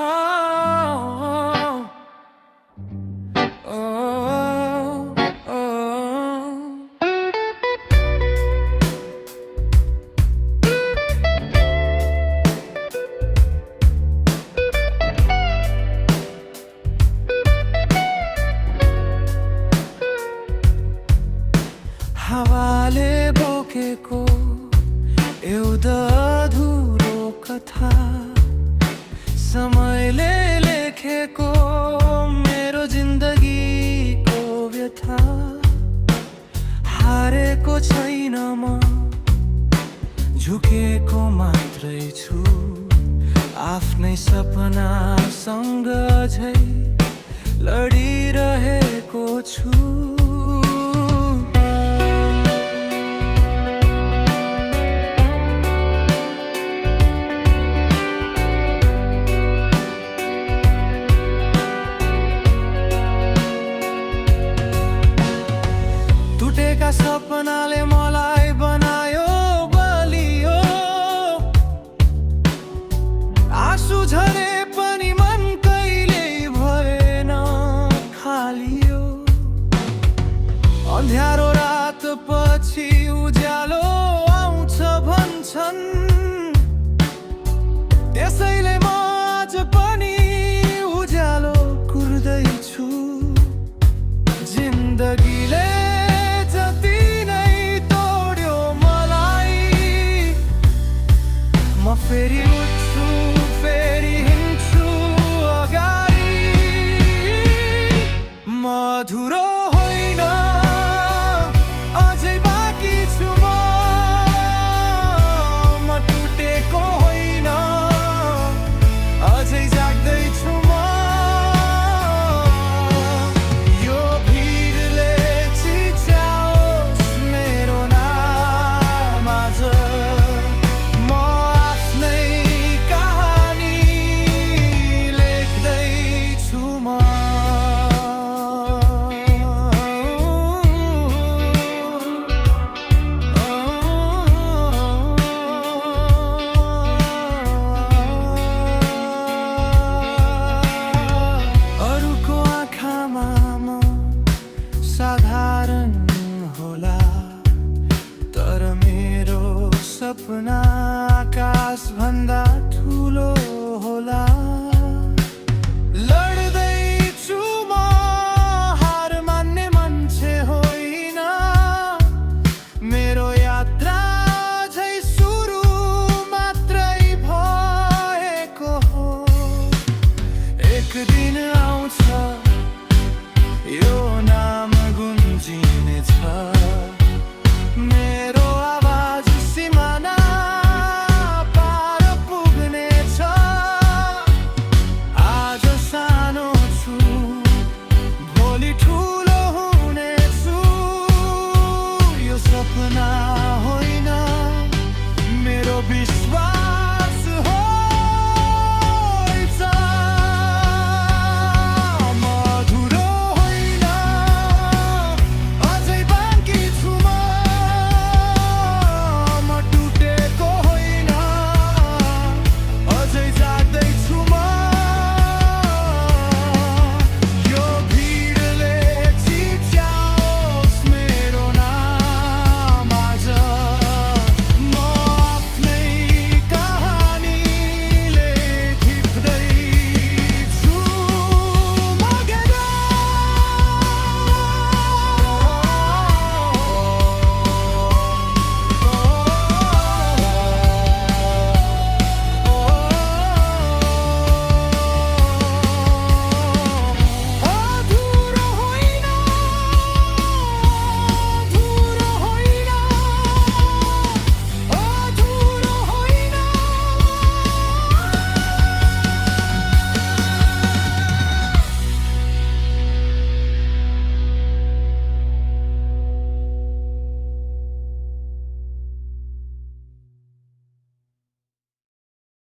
Oh, oh, oh. हावाले बोकेको एउटा अधुरो कथा, समयले लेखेको मेरो जिन्दगीको व्यथा। हारेको छैन म, झुकेको मात्रै छु, आफ्नै सपनासँग अझै लडिरहेको छु। टुटेका सपनाले मलाई बनायो बलियो, आँसु झरे पनि मन कहिल्यै भएन खालियो। अँध्यारो रात पछि उज्यालो आउँछ भन्छन्, त्यसैले म आज पनि उज्यालो कुर्दैछु। जिन्दगीले फेरि उठ्छु, फेरि हिँड्छु अगाडि। म अधुरो होइन, अझै बाँकी छु म टुटेको होइन, अझै जाग्दैछु म। यो भिडले चिच्याओस् मेरो नाम आज, साधारण होला तर मेरो सपना